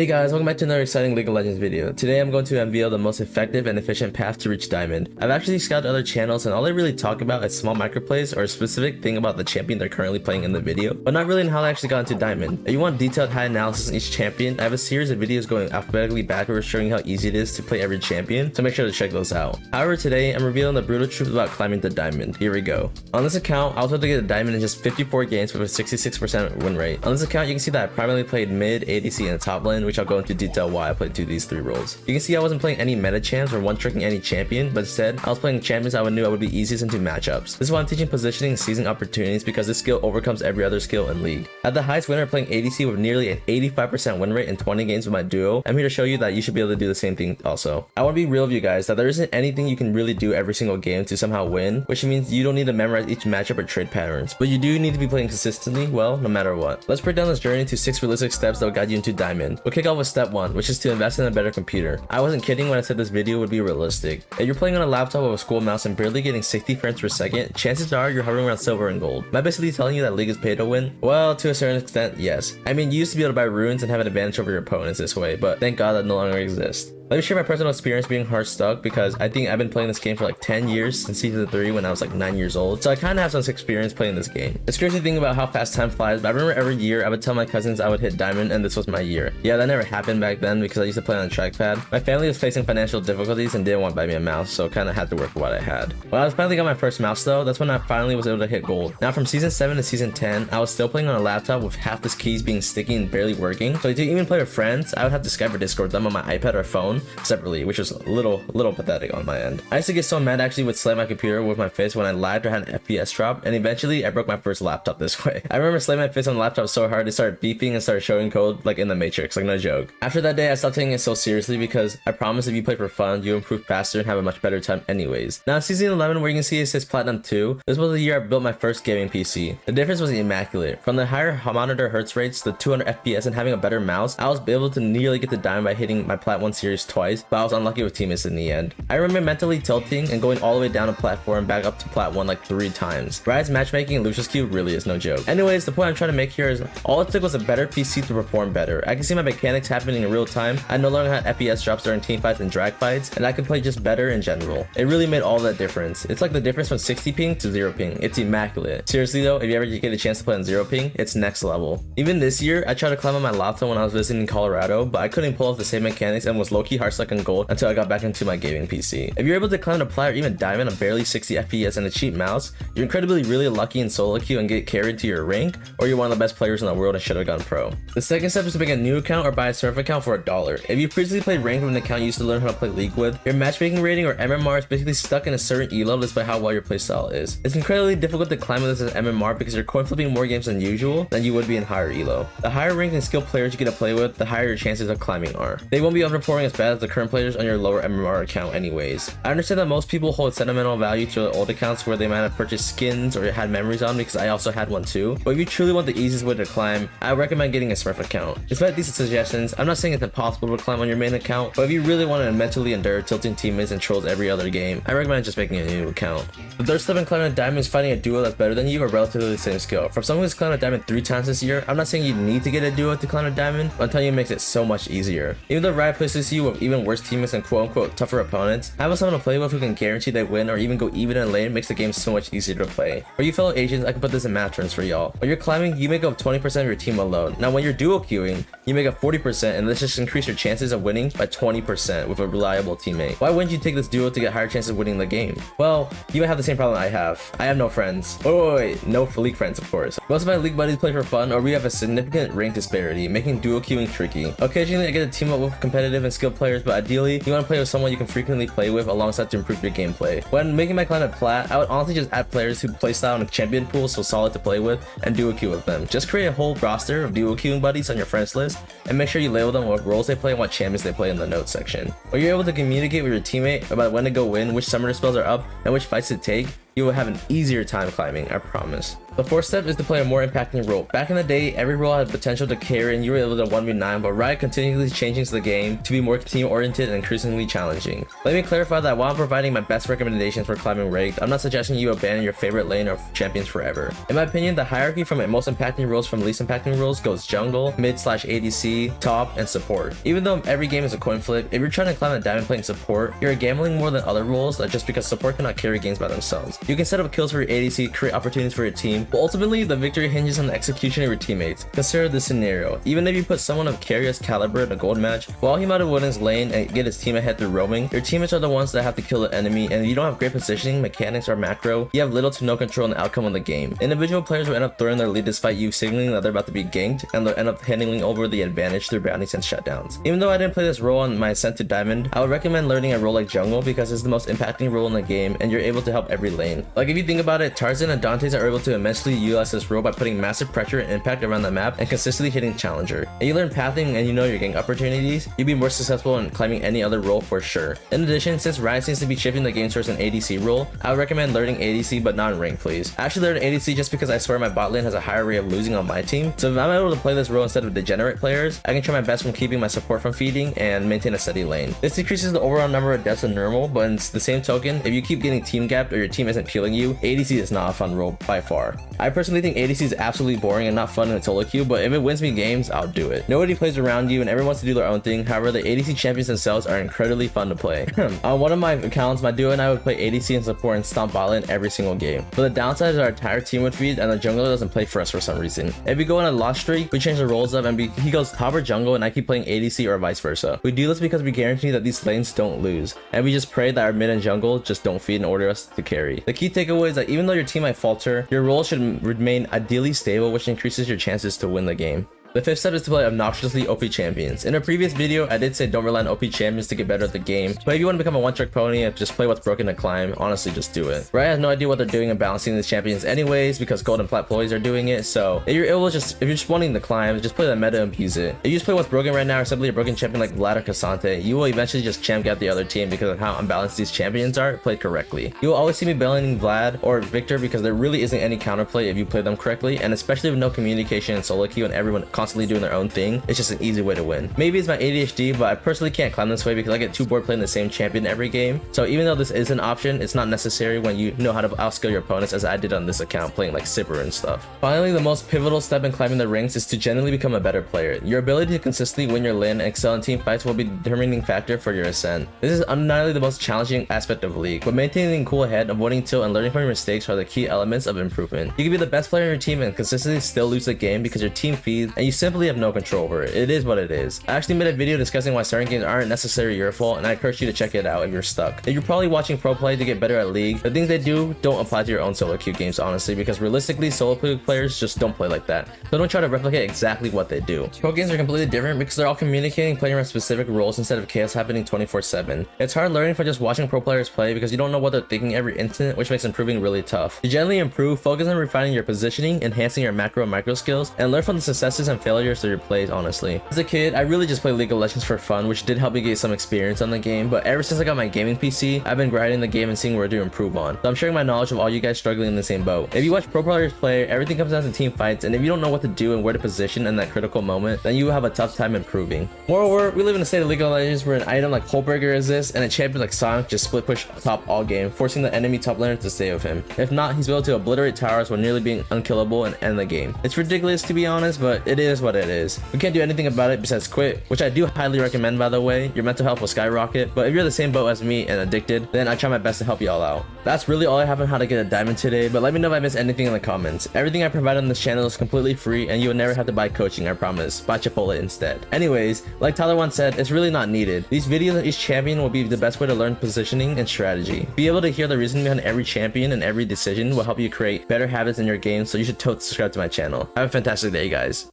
Hey guys, welcome back to another exciting League of Legends video. Today I'm going to unveil the most effective and efficient path to reach Diamond. I've actually scouted other channels and all they really talk about is small microplays or a specific thing about the champion they're currently playing in the video, but not really in how they actually got into Diamond. If you want detailed high analysis on each champion, I have a series of videos going alphabetically backwards showing how easy it is to play every champion, so make sure to check those out. However, today I'm revealing the brutal truth about climbing to Diamond. Here we go. On this account, I was able to get a Diamond in just 54 games with a 66% win rate. On this account, you can see that I primarily played mid, ADC, and top lane, which I'll go into detail why I played these three roles. You can see I wasn't playing any meta champs or one-tricking any champion, but instead, I was playing champions I knew I would be easiest into matchups. This is why I'm teaching positioning and seizing opportunities because this skill overcomes every other skill in League. At the highest winner playing ADC with nearly an 85% win rate in 20 games with my duo, I'm here to show you that you should be able to do the same thing also. I want to be real with you guys that there isn't anything you can really do every single game to somehow win, which means you don't need to memorize each matchup or trade patterns, but you do need to be playing consistently well no matter what. Let's break down this journey to 6 realistic steps that will guide you into Diamond. We'll kick off with step 1, which is to invest in a better computer. I wasn't kidding when I said this video would be realistic. If you're playing on a laptop with a school mouse and barely getting 60 frames per second, chances are you're hovering around silver and gold. Am I basically telling you that League is pay to win? Well, to a certain extent, yes. I mean, you used to be able to buy runes and have an advantage over your opponents this way, but thank God that no longer exists. Let me share my personal experience being hard stuck because I think I've been playing this game for like 10 years since season 3 when I was like 9 years old, so I kind of have some experience playing this game. It's crazy to think about how fast time flies, but I remember every year I would tell my cousins I would hit Diamond and this was my year. Yeah, that never happened back then because I used to play on a trackpad. My family was facing financial difficulties and didn't want to buy me a mouse, so kind of had to work with what I had. When I finally got my first mouse though, that's when I finally was able to hit gold. Now from season 7 to season 10, I was still playing on a laptop with half the keys being sticky and barely working, so to even play with friends, I would have to Skype or Discord them on my iPad or phone separately, which was a little pathetic on my end. I used to get so mad I actually would slam my computer with my fist when I lagged or had an FPS drop, and eventually I broke my first laptop this way. I remember slamming my fist on the laptop so hard it started beeping and started showing code like in the Matrix, like no joke. After that day I stopped taking it so seriously because I promise if you play for fun, you improve faster and have a much better time anyways. Now season 11 where you can see it says Platinum 2, this was the year I built my first gaming PC. The difference was immaculate. From the higher monitor hertz rates, the 200 FPS and having a better mouse, I was able to nearly get the Diamond by hitting my Plat 1 series twice, but I was unlucky with teammates in the end. I remember mentally tilting and going all the way down to Plat 4 and back up to Plat 1 like 3 times. Riot's matchmaking and Lucius Q really is no joke. Anyways, the point I'm trying to make here is all it took was a better PC to perform better. I can see my mechanics happening in real time. I no longer had FPS drops during team fights and drag fights, and I could play just better in general. It really made all that difference. It's like the difference from 60 ping to 0 ping. It's immaculate. Seriously though, if you ever get a chance to play on 0 ping, it's next level. Even this year, I tried to climb on my laptop when I was visiting Colorado, but I couldn't pull off the same mechanics and was low-key hard stuck in gold until I got back into my gaming PC. If you're able to climb to Plat or even Diamond on barely 60 FPS and a cheap mouse, you're incredibly really lucky in solo queue and get carried to your rank, or you're one of the best players in the world and should have gone pro. The second step is to make a new account or buy a surf account for $1. If you previously played ranked with an account you used to learn how to play League with, your matchmaking rating or MMR is basically stuck in a certain elo despite how well your playstyle is. It's incredibly difficult to climb with this as MMR because you're coin flipping more games than usual than you would be in higher elo. The higher ranked and skilled players you get to play with, the higher your chances of climbing are. They won't be underperforming as bad as the current players on your lower MMR account anyways. I understand that most people hold sentimental value to the old accounts where they might have purchased skins or had memories on because I also had one too, but if you truly want the easiest way to climb, I recommend getting a Smurf account. Despite these suggestions, I'm not saying it's impossible to climb on your main account, but if you really want to mentally endure tilting teammates and trolls every other game, I recommend just making a new account. The third step in climbing a Diamond is finding a duo that's better than you or relatively the same skill. From someone who's climbed a Diamond 3 times this year, I'm not saying you need to get a duo to climb a Diamond, but I'm telling you it makes it so much easier. Even though Riot places you with even worse teammates and quote-unquote tougher opponents, having someone to play with who can guarantee they win or even go even in lane makes the game so much easier to play. For you fellow Asians, I can put this in math terms for y'all. When you're climbing, you make up 20% of your team alone. Now when you're duo queuing, you make up 40% and this just increase your chances of winning by 20% with a reliable teammate. Why wouldn't you take this duo to get higher chances of winning the game? Well, you might have the same problem I have. I have no friends. Oh wait, no League friends of course. Most of my League buddies play for fun or we have a significant rank disparity, making duo queuing tricky. Occasionally I get to team up with competitive and skilled players, but ideally you want to play with someone you can frequently play with alongside to improve your gameplay. When making my clan at Plat, I would honestly just add players who playstyle in a champion pool so solid to play with and duo queue with them. Just create a whole roster of duo queuing buddies on your friends list and make sure you label them what roles they play and what champions they play in the notes section. When you're able to communicate with your teammate about when to go in, which summoner spells are up, and which fights to take, you will have an easier time climbing, I promise. The fourth step is to play a more impacting role. Back in the day, every role had potential to carry and you were able to 1v9, but Riot continually changing the game to be more team-oriented and increasingly challenging. Let me clarify that while I'm providing my best recommendations for climbing ranked, I'm not suggesting you abandon your favorite lane or champions forever. In my opinion, the hierarchy from most impacting roles from least impacting roles goes jungle, mid/ADC, top, and support. Even though every game is a coin flip, if you're trying to climb a diamond playing support, you're gambling more than other roles just because support cannot carry games by themselves. You can set up kills for your ADC, create opportunities for your team, but ultimately the victory hinges on the execution of your teammates. Consider this scenario. Even if you put someone of Carrier's caliber in a gold match, while he might have won his lane and get his team ahead through roaming, your teammates are the ones that have to kill the enemy, and if you don't have great positioning, mechanics, or macro, you have little to no control in the outcome of the game. Individual players will end up throwing their lead despite you signaling that they're about to be ganked, and they'll end up handing over the advantage through bounties and shutdowns. Even though I didn't play this role on my ascent to diamond, I would recommend learning a role like jungle because it's the most impacting role in the game and you're able to help every lane. Like if you think about it, Tarzan and Dantes are able to immensely utilize this role by putting massive pressure and impact around the map and consistently hitting challenger. And you learn pathing and you know you're getting opportunities, you'd be more successful in climbing any other role for sure. In addition, since Riot seems to be shifting the game towards an ADC role, I would recommend learning ADC but not in rank please. I actually learned ADC just because I swear my bot lane has a higher rate of losing on my team, so if I'm able to play this role instead of degenerate players, I can try my best from keeping my support from feeding and maintain a steady lane. This decreases the overall number of deaths than normal, but in the same token, if you keep getting team gapped or your team isn't killing you, ADC is not a fun role by far. I personally think ADC is absolutely boring and not fun in a solo queue, but if it wins me games, I'll do it. Nobody plays around you and everyone wants to do their own thing. However, the ADC champions themselves are incredibly fun to play. On one of my accounts, my duo and I would play ADC and support and stomp bot lane every single game. But the downside is our entire team would feed and the jungler doesn't play for us for some reason. If we go on a loss streak, we change the roles up and he goes top or jungle and I keep playing ADC or vice versa. We do this because we guarantee that these lanes don't lose, and we just pray that our mid and jungle just don't feed in order us to carry. The key takeaway is that even though your team might falter, your role should remain ideally stable, which increases your chances to win the game. The fifth step is to play obnoxiously OP champions. In a previous video, I did say don't rely on OP champions to get better at the game, but if you want to become a one-trick pony and just play what's broken to climb, honestly just do it. Riot has no idea what they're doing in balancing these champions anyways because gold and plat ploys are doing it, so if you're just wanting to climb, just play the meta and abuse it. If you just play what's broken right now or simply a broken champion like Vlad or Cassante, you will eventually just champ out the other team because of how unbalanced these champions are played correctly. You will always see me bailing Vlad or Victor because there really isn't any counterplay if you play them correctly, and especially with no communication in solo queue and everyone constantly doing their own thing, it's just an easy way to win. Maybe it's my ADHD, but I personally can't climb this way because I get too bored playing the same champion every game. So even though this is an option, it's not necessary when you know how to outskill your opponents, as I did on this account playing like Sipper and stuff. Finally, the most pivotal step in climbing the ranks is to genuinely become a better player. Your ability to consistently win your lane and excel in team fights will be the determining factor for your ascent. This is undeniably the most challenging aspect of League, but maintaining cool head, avoiding tilt, and learning from your mistakes are the key elements of improvement. You can be the best player in your team and consistently still lose the game because your team feeds and you simply have no control over it. It is what it is. I actually made a video discussing why certain games aren't necessarily your fault, and I encourage you to check it out if you're stuck. If you're probably watching pro play to get better at League, the things they do don't apply to your own solo queue games, honestly, because realistically solo queue players just don't play like that. So don't try to replicate exactly what they do. Pro games are completely different because they're all communicating, playing around specific roles instead of chaos happening 24/7. It's hard learning from just watching pro players play because you don't know what they're thinking every instant, which makes improving really tough. To generally improve, focus on refining your positioning, enhancing your macro and micro skills, and learn from the successes and failures of your plays, honestly. As a kid, I really just played League of Legends for fun, which did help me get some experience on the game, but ever since I got my gaming PC, I've been grinding the game and seeing where to improve on. So I'm sharing my knowledge of all you guys struggling in the same boat. If you watch pro players play, everything comes down to team fights, and if you don't know what to do and where to position in that critical moment, then you will have a tough time improving. Moreover, we live in a state of League of Legends where an item like Hullbreaker exists, and a champion like Sonic just split push top all game, forcing the enemy top laner to stay with him. If not, he's able to obliterate towers while nearly being unkillable and end the game. It's ridiculous to be honest, but it is what it is. We can't do anything about it besides quit, which I do highly recommend by the way. Your mental health will skyrocket, but if you're the same boat as me and addicted, then I try my best to help you all out. That's really all I have on how to get a diamond today, but let me know if I missed anything in the comments. Everything I provide on this channel is completely free and you will never have to buy coaching, I promise. Buy Chipotle instead. Anyways, like Tyler once said, it's really not needed. These videos on each champion will be the best way to learn positioning and strategy. Be able to hear the reason behind every champion and every decision will help you create better habits in your game, so you should totally subscribe to my channel. Have a fantastic day, guys.